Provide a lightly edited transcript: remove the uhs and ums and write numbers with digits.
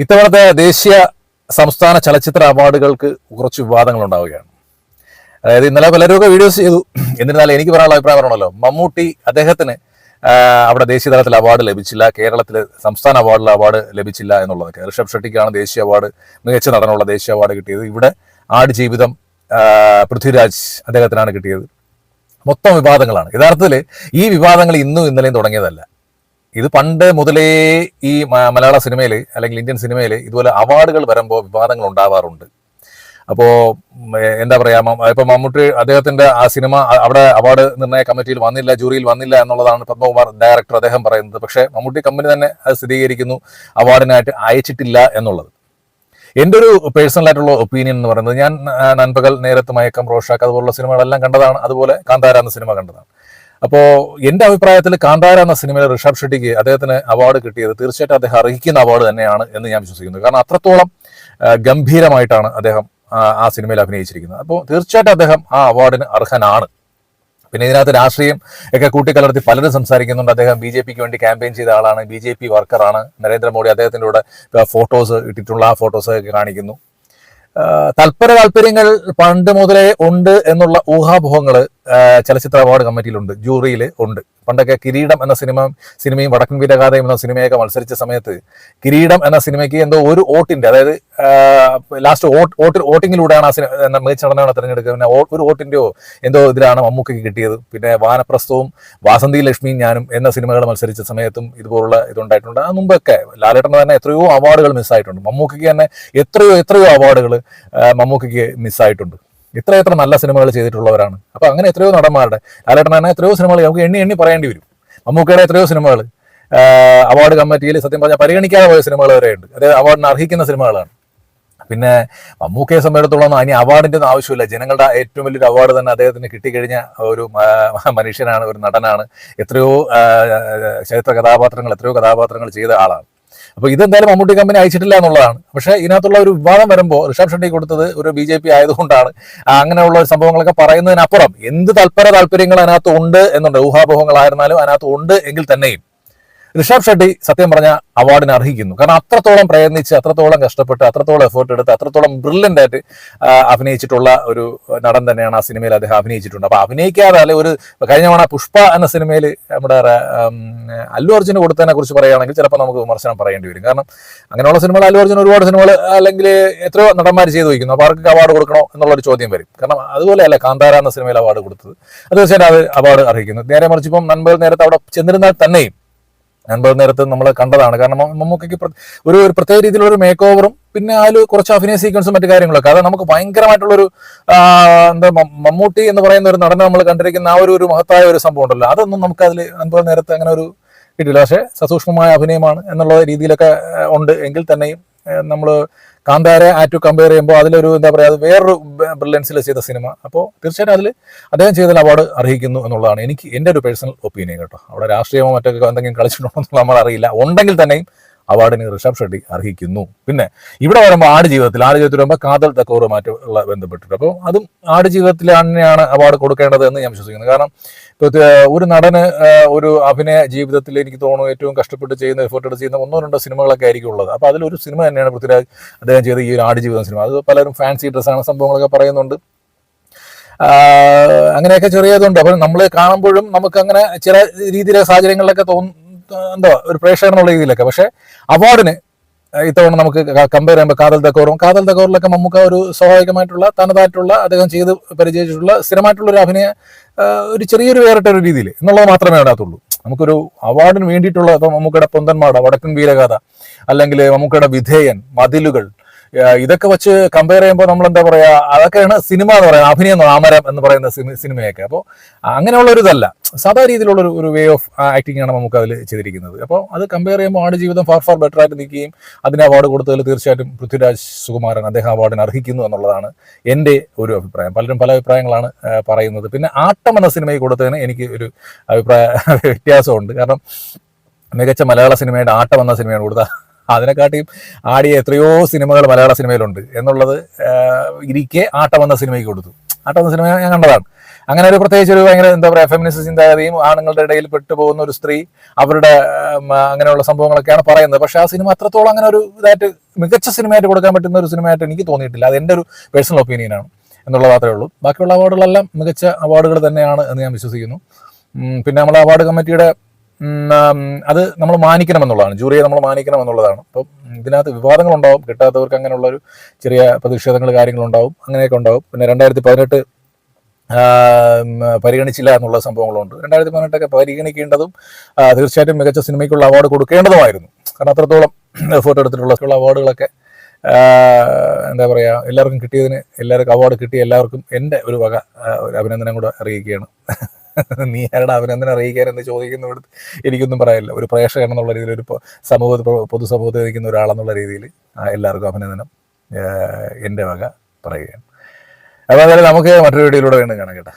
ഇത്തവണത്തെ ദേശീയ സംസ്ഥാന ചലച്ചിത്ര അവാർഡുകൾക്ക് കുറച്ച് വിവാദങ്ങൾ ഉണ്ടാവുകയാണ്. അതായത് ഇന്നലെ പലരൊക്കെ വീഡിയോസ് ചെയ്തു. എന്നിരുന്നാലും എനിക്ക് പറയാനുള്ള അഭിപ്രായം പറയണമല്ലോ. മമ്മൂട്ടി അദ്ദേഹത്തിന് അവിടെ ദേശീയ തലത്തിൽ അവാർഡ് ലഭിച്ചില്ല, കേരളത്തിൽ സംസ്ഥാന അവാർഡിൽ അവാർഡ് ലഭിച്ചില്ല എന്നുള്ളതൊക്കെ. ഋഷഭ് ഷെട്ടിക്കാണ് ദേശീയ അവാർഡ്, മികച്ച നടനുള്ള ദേശീയ അവാർഡ് കിട്ടിയത്. ഇവിടെ ആടുജീവിതം പൃഥ്വിരാജ് അദ്ദേഹത്തിനാണ് കിട്ടിയത്. മൊത്തം വിവാദങ്ങളാണ്. യഥാർത്ഥത്തിൽ ഈ വിവാദങ്ങൾ ഇന്നും ഇന്നലെയും തുടങ്ങിയതല്ല. ഇത് പണ്ട് മുതലേ ഈ മലയാള സിനിമയിൽ അല്ലെങ്കിൽ ഇന്ത്യൻ സിനിമയിൽ ഇതുപോലെ അവാർഡുകൾ വരുമ്പോൾ വിവാദങ്ങൾ ഉണ്ടാവാറുണ്ട്. അപ്പോൾ എന്താ പറയുക, ഇപ്പം മമ്മൂട്ടി അദ്ദേഹത്തിന്റെ ആ സിനിമ അവിടെ അവാർഡ് നിർണയ കമ്മിറ്റിയിൽ വന്നില്ല, ജൂറിയിൽ വന്നില്ല എന്നുള്ളതാണ് പത്മകുമാർ ഡയറക്ടർ അദ്ദേഹം പറയുന്നത്. പക്ഷേ മമ്മൂട്ടി കമ്പനി തന്നെ അത് സ്ഥിരീകരിക്കുന്നു, അവാർഡിനായിട്ട് അയച്ചിട്ടില്ല എന്നുള്ളത്. എൻ്റെ ഒരു പേഴ്സണൽ ആയിട്ടുള്ള ഒപ്പീനിയൻ എന്ന് പറയുന്നത്, ഞാൻ നൻപകൽ, നേരത്ത്, മയക്കം, റോഷാക്ക് അതുപോലുള്ള സിനിമകളെല്ലാം കണ്ടതാണ്. അതുപോലെ കാന്താര എന്ന സിനിമ കണ്ടതാണ്. അപ്പോൾ എൻ്റെ അഭിപ്രായത്തിൽ കാന്താര എന്ന സിനിമയിൽ ഋഷഭ് ഷെട്ടിക്ക് അദ്ദേഹത്തിന് അവാർഡ് കിട്ടിയത് തീർച്ചയായിട്ടും അദ്ദേഹം അർഹിക്കുന്ന അവാർഡ് തന്നെയാണ് എന്ന് ഞാൻ വിശ്വസിക്കുന്നു. കാരണം അത്രത്തോളം ഗംഭീരമായിട്ടാണ് അദ്ദേഹം ആ സിനിമയിൽ അഭിനയിച്ചിരിക്കുന്നത്. അപ്പോൾ തീർച്ചയായിട്ടും അദ്ദേഹം ആ അവാർഡിന് അർഹനാണ്. പിന്നെ ഇതിനകത്ത് രാഷ്ട്രീയം ഒക്കെ കൂട്ടിക്കലർത്തി പലരും സംസാരിക്കുന്നുണ്ട്. അദ്ദേഹം BJP വേണ്ടി ക്യാമ്പയിൻ ചെയ്ത ആളാണ്, BJP വർക്കറാണ്. നരേന്ദ്രമോദി അദ്ദേഹത്തിൻ്റെ കൂടെ ഫോട്ടോസ് ഇട്ടിട്ടുള്ള ആ ഫോട്ടോസ് ഒക്കെ കാണിക്കുന്നു. താല്പര്യങ്ങൾ പണ്ട് മുതലേ ഉണ്ട് എന്നുള്ള ഊഹാപോഹങ്ങൾ ചലച്ചിത്ര അവാർഡ് കമ്മിറ്റിയിലുണ്ട്, ജൂറിയിൽ ഉണ്ട്. പണ്ടൊക്കെ കിരീടം എന്ന സിനിമയും വടക്കൻ വീരഗാഥയും എന്ന സിനിമയൊക്കെ മത്സരിച്ച സമയത്ത് കിരീടം എന്ന സിനിമയ്ക്ക് എന്തോ ഒരു വോട്ടിന്റെ, അതായത് ലാസ്റ്റ് വോട്ടിങ്ങിലൂടെയാണ് ആ സിനിമ മികച്ച നടനാണ് തിരഞ്ഞെടുക്കുക. പിന്നെ ഒരു വോട്ടിന്റെയോ എന്തോ ഇതിലാണ് മമ്മൂക്കയ്ക്ക് കിട്ടിയത്. പിന്നെ വാനപ്രസ്ഥവും വാസന്തി ലക്ഷ്മിയും ഞാനും എന്ന സിനിമകൾ മത്സരിച്ച സമയത്തും ഇതുപോലുള്ള ഇതുണ്ടായിട്ടുണ്ട്. ആ മുമ്പൊക്കെ ലാലേട്ടന് തന്നെ എത്രയോ അവാർഡുകൾ മിസ്സായിട്ടുണ്ട്. മമ്മൂക്കയ്ക്ക് തന്നെ എത്രയോ അവാർഡുകൾ മമ്മൂക്കയ്ക്ക് മിസ്സായിട്ടുണ്ട്. എത്ര നല്ല സിനിമകൾ ചെയ്തിട്ടുള്ളവരാണ്. അപ്പൊ അങ്ങനെ എത്രയോ നടന്മാരുടെ, ലാലേട്ടൻ തന്നെ എത്രയോ സിനിമകൾ നമുക്ക് എണ്ണി പറയേണ്ടി വരും. മമ്മൂക്കയുടെ എത്രയോ സിനിമകൾ അവാർഡ് കമ്മിറ്റിയിൽ സത്യം പറഞ്ഞാൽ പരിഗണിക്കാതെ പോയ സിനിമകൾ വരെയുണ്ട്. അതായത് അവാർഡിന് അർഹിക്കുന്ന സിനിമകളാണ്. പിന്നെ മമ്മൂക്കയെ സംബന്ധിച്ചിടത്തോളം ഇനി അവാർഡിന്റെ ഒന്നും ആവശ്യമില്ല. ജനങ്ങളുടെ ഏറ്റവും വലിയൊരു അവാർഡ് തന്നെ അദ്ദേഹത്തിന് കിട്ടിക്കഴിഞ്ഞ ഒരു മനുഷ്യനാണ്, ഒരു നടനാണ്. എത്രയോ എത്രയോ കഥാപാത്രങ്ങൾ ചെയ്ത ആളാണ്. അപ്പൊ ഇതെന്തായാലും മമ്മൂട്ടി കമ്പനി അയച്ചിട്ടില്ല എന്നുള്ളതാണ്. പക്ഷേ ഇതിനകത്തുള്ള ഒരു വിവാദം വരുമ്പോൾ ഋഷഭ് ഷെട്ടി കൊടുത്തത് ഒരു BJP ആയതുകൊണ്ടാണ് അങ്ങനെയുള്ള സംഭവങ്ങളൊക്കെ പറയുന്നതിനപ്പുറം എന്ത് താല്പര്യങ്ങൾ അതിനകത്ത് ഉണ്ട് എന്നുണ്ട്. ഊഹാപോഹങ്ങളായിരുന്നാലും അതിനകത്ത് ഉണ്ട് എങ്കിൽ തന്നെയും ഋഷഭ് ഷെട്ടി സത്യം പറഞ്ഞ അവാർഡിന് അർഹിക്കുന്നു. കാരണം അത്രത്തോളം പ്രയത്നിച്ച്, അത്രത്തോളം കഷ്ടപ്പെട്ട്, അത്രത്തോളം എഫേർട്ട് എടുത്ത്, അത്രത്തോളം ബ്രില്യൻ്റ് ആയിട്ട് അഭിനയിച്ചിട്ടുള്ള ഒരു നടൻ തന്നെയാണ് ആ സിനിമയിൽ അദ്ദേഹം അഭിനയിച്ചിട്ടുണ്ട്. അപ്പൊ അഭിനയിക്കാതെ അല്ലെ, ഒരു കഴിഞ്ഞ തവണ പുഷ്പ എന്ന സിനിമയിൽ നമ്മുടെ അല്ലു അർജുന് കൊടുത്തതിനെ കുറിച്ച് പറയുകയാണെങ്കിൽ ചിലപ്പോൾ നമുക്ക് വിമർശനം പറയേണ്ടി വരും. കാരണം അങ്ങനെയുള്ള സിനിമകൾ അല്ലു അർജുൻ ഒരുപാട് സിനിമകൾ അല്ലെങ്കിൽ എത്രയോ നടന്മാർ ചെയ്തു വയ്ക്കുന്നു. അപ്പോൾ അവർക്ക് അവാർഡ് കൊടുക്കണോ എന്നുള്ളൊരു ചോദ്യം വരും. കാരണം അതുപോലെയല്ല കാന്താര എന്ന സിനിമയിൽ അവാർഡ് കൊടുത്തത്, അത് തീർച്ചയായിട്ടും അത് അവാർഡ് അർഹിക്കുന്നു. നേരെ മറിച്ച് ഇപ്പം നൻപകൽ നേരത്തെ അവിടെ ചെന്നിരുന്നാൽ തന്നെയും നൻപകൽ നേരത്ത് നമ്മൾ കണ്ടതാണ്. കാരണം മമ്മൂക്കയ്ക്ക് ഒരു പ്രത്യേക രീതിയിലുള്ള ഒരു മേക്ക് ഓവറും പിന്നെ അതിൽ കുറച്ച് അഭിനയ സീക്വൻസും മറ്റു കാര്യങ്ങളൊക്കെ, അത് നമുക്ക് ഭയങ്കരമായിട്ടുള്ളൊരു മമ്മൂട്ടി എന്ന് പറയുന്ന ഒരു നടനെ നമ്മൾ കണ്ടിരിക്കുന്ന ആ ഒരു മഹത്തായ ഒരു സംഭവം ഉണ്ടല്ലോ, അതൊന്നും നമുക്ക് അതിൽ നൻപകൽ നേരത്ത് അങ്ങനെ ഒരു കിട്ടില്ല. പക്ഷേ സസൂക്ഷ്മമായ അഭിനയമാണ് എന്നുള്ള രീതിയിലൊക്കെ ഉണ്ട്. എങ്കിൽ തന്നെയും നമ്മൾ കാന്താരെ ആറ്റു കമ്പയർ ചെയ്യുമ്പോൾ അതിലൊരു എന്താ പറയുക, അത് വേറൊരു ബ്രില്യൻസിൽ ചെയ്ത സിനിമ. അപ്പോൾ തീർച്ചയായിട്ടും അതിൽ അദ്ദേഹം ചെയ്തതിൽ അവാർഡ് അർഹിക്കുന്നു എന്നുള്ളതാണ് എൻ്റെ ഒരു പേഴ്സണൽ ഒപ്പീനിയൻ കേട്ടോ. അവിടെ രാഷ്ട്രീയമോ മറ്റൊക്കെ എന്തെങ്കിലും കളിച്ചിട്ടുണ്ടോ എന്ന് നമ്മൾ അറിയില്ല. ഉണ്ടെങ്കിൽ തന്നെയും അവാർഡിന് ഋഷഭ് ഷെട്ടി അർഹിക്കുന്നു. പിന്നെ ഇവിടെ വരുമ്പോൾ ആടുജീവിതത്തിൽ വരുമ്പോൾ കാതൽ തക്കോറുമായിട്ടുള്ള ബന്ധപ്പെട്ടിട്ട്, അപ്പോൾ അതും ആടുജീവിതത്തിൽ തന്നെയാണ് അവാർഡ് കൊടുക്കേണ്ടത് എന്ന് ഞാൻ വിശ്വസിക്കുന്നു. കാരണം ഒരു നടന് ഒരു അഭിനയ ജീവിതത്തിൽ എനിക്ക് തോന്നുന്നു ഏറ്റവും കഷ്ടപ്പെട്ട് ചെയ്യുന്ന, എഫേർട്ട് എടുത്ത് ചെയ്യുന്ന 1-2 സിനിമകളൊക്കെ ആയിരിക്കും ഉള്ളത്. അപ്പോൾ അതിലൊരു സിനിമ തന്നെയാണ് പൃഥ്വിരാജ് അദ്ദേഹം ചെയ്ത ഈ ഒരു ആടുജീവിതം സിനിമ. അത് പലരും ഫാൻസി ഡ്രസ്സാണ് സംഭവങ്ങളൊക്കെ പറയുന്നുണ്ട്, അങ്ങനെയൊക്കെ ചെറിയതുണ്ട്. അപ്പോൾ നമ്മൾ കാണുമ്പോഴും നമുക്ക് അങ്ങനെ ചില രീതിയിലെ സാഹചര്യങ്ങളിലൊക്കെ എന്തോ ഒരു പ്രേക്ഷകർ എന്നുള്ള രീതിയിലൊക്കെ. പക്ഷേ അവാർഡിന് ഇത്തവണ നമുക്ക് കമ്പയർ ചെയ്യുമ്പോൾ കാതൽ തക്കോറിലൊക്കെ മമ്മൂക്ക ഒരു സ്വാഭാവികമായിട്ടുള്ള തനതായിട്ടുള്ള അദ്ദേഹം ചെയ്ത് പരിചയിച്ചിട്ടുള്ള സ്ഥിരമായിട്ടുള്ള ഒരു അഭിനയ ഒരു ചെറിയൊരു വേറിട്ട ഒരു രീതിയിൽ എന്നുള്ളത് മാത്രമേ അതിനകത്തുള്ളൂ. നമുക്കൊരു അവാർഡിന് വേണ്ടിയിട്ടുള്ള, ഇപ്പം മമ്മൂക്കയുടെ പൊന്തന്മാട, വടക്കൻ വീരഗാഥ, അല്ലെങ്കിൽ മമ്മൂക്കയുടെ വിധേയൻ, മതിലുകൾ, ഇതൊക്കെ വെച്ച് കമ്പയർ ചെയ്യുമ്പോൾ നമ്മൾ എന്താ പറയുക, അതൊക്കെയാണ് സിനിമ എന്ന് പറയുന്നത്, അഭിനയം ആമരം എന്ന് പറയുന്ന സിനിമയൊക്കെ. അപ്പോൾ അങ്ങനെയുള്ള ഒരു ഇതല്ല, സാധാ രീതിയിലുള്ള ഒരു വേ ഓഫ് ആക്ടിംഗ് ആണ് നമുക്ക് അതിൽ ചെയ്തിരിക്കുന്നത്. അപ്പോൾ അത് കമ്പയർ ചെയ്യുമ്പോൾ ആടുജീവിതം ഫാർ ബെറ്റർ ആയിട്ട് നിൽക്കുകയും അതിന് അവാർഡ് കൊടുത്തതിൽ തീർച്ചയായിട്ടും പൃഥ്വിരാജ് സുകുമാരൻ അദ്ദേഹം അവാർഡിന് അർഹിക്കുന്നു എന്നുള്ളതാണ് എൻ്റെ ഒരു അഭിപ്രായം. പലരും പല അഭിപ്രായങ്ങളാണ് പറയുന്നത്. പിന്നെ ആട്ടം എന്ന സിനിമയിൽ കൊടുത്തതിന് എനിക്ക് ഒരു അഭിപ്രായ വ്യത്യാസമുണ്ട്. കാരണം മികച്ച മലയാള സിനിമയുടെ ആട്ടം എന്ന സിനിമയാണ് കൊടുത്ത, അതിനെക്കാട്ടിയും ആടിയ എത്രയോ സിനിമകൾ മലയാള സിനിമയിലുണ്ട് എന്നുള്ളത് ഇരിക്കെ ആട്ടം എന്ന സിനിമയ്ക്ക് കൊടുത്തു. ആട്ടം എന്ന സിനിമ ഞാൻ കണ്ടതാണ്. അങ്ങനെ ഒരു പ്രത്യേകിച്ച് ഒരു ഭയങ്കര എന്താ പറയുക ഫെമിനിസ്റ്റ് ചിന്താഗതിയും ആണുങ്ങളുടെ ഇടയിൽ പെട്ടുപോകുന്ന ഒരു സ്ത്രീ അവരുടെ അങ്ങനെയുള്ള സംഭവങ്ങളൊക്കെയാണ് പറയുന്നത്. പക്ഷെ ആ സിനിമ അത്രത്തോളം അങ്ങനെ ഒരു ഇതായിട്ട് മികച്ച സിനിമയായിട്ട് കൊടുക്കാൻ പറ്റുന്ന ഒരു സിനിമയായിട്ട് എനിക്ക് തോന്നിയിട്ടില്ല. അത് എൻ്റെ ഒരു പേഴ്സണൽ ഒപ്പീനിയനാണ് എന്നുള്ള മാത്രമേ ഉള്ളൂ. ബാക്കിയുള്ള അവാർഡുകളെല്ലാം മികച്ച അവാർഡുകൾ തന്നെയാണ് എന്ന് ഞാൻ വിശ്വസിക്കുന്നു. പിന്നെ നമ്മൾ അവാർഡ് കമ്മിറ്റിയുടെ അത് നമ്മൾ മാനിക്കണമെന്നുള്ളതാണ്, ജൂറിയെ നമ്മൾ മാനിക്കണമെന്നുള്ളതാണ്. അപ്പം ഇതിനകത്ത് വിവാദങ്ങളുണ്ടാവും, കിട്ടാത്തവർക്ക് അങ്ങനെയുള്ളൊരു ചെറിയ പ്രതിഷേധങ്ങൾ കാര്യങ്ങളുണ്ടാവും, അങ്ങനെയൊക്കെ ഉണ്ടാവും. പിന്നെ 2018 പരിഗണിച്ചില്ല എന്നുള്ള സംഭവങ്ങളുണ്ട്. 2018 പരിഗണിക്കേണ്ടതും തീർച്ചയായിട്ടും മികച്ച സിനിമയ്ക്കുള്ള അവാർഡ് കൊടുക്കേണ്ടതുമായിരുന്നു. കാരണം അത്രത്തോളം എഫേർട്ട് എടുത്തിട്ടുള്ള അവാർഡുകളൊക്കെ എന്താ പറയുക, എല്ലാവർക്കും കിട്ടിയതിന്, എല്ലാവർക്കും അവാർഡ് കിട്ടിയ എല്ലാവർക്കും എൻ്റെ ഒരു വക ഒരു അഭിനന്ദനം കൂടെ അറിയിക്കുകയാണ്. നീ ആരുടെ അഭിനന്ദനം അറിയിക്കാനെന്ന് ചോദിക്കുന്നവിടെ എനിക്കൊന്നും പറയാനില്ല. ഒരു പ്രേക്ഷകൻ എന്നുള്ള രീതിയിൽ, ഒരു പൊതുസമൂഹത്തിൽ നിൽക്കുന്ന ഒരാളെന്നുള്ള രീതിയിൽ എല്ലാവർക്കും അഭിനന്ദനം എൻ്റെ വക പറയുകയാണ്. അപ്പോൾ അതായത് നമുക്ക് മറ്റൊരു വീഡിയോയിലൂടെ വീണ്ടും കാണാം കേട്ടോ.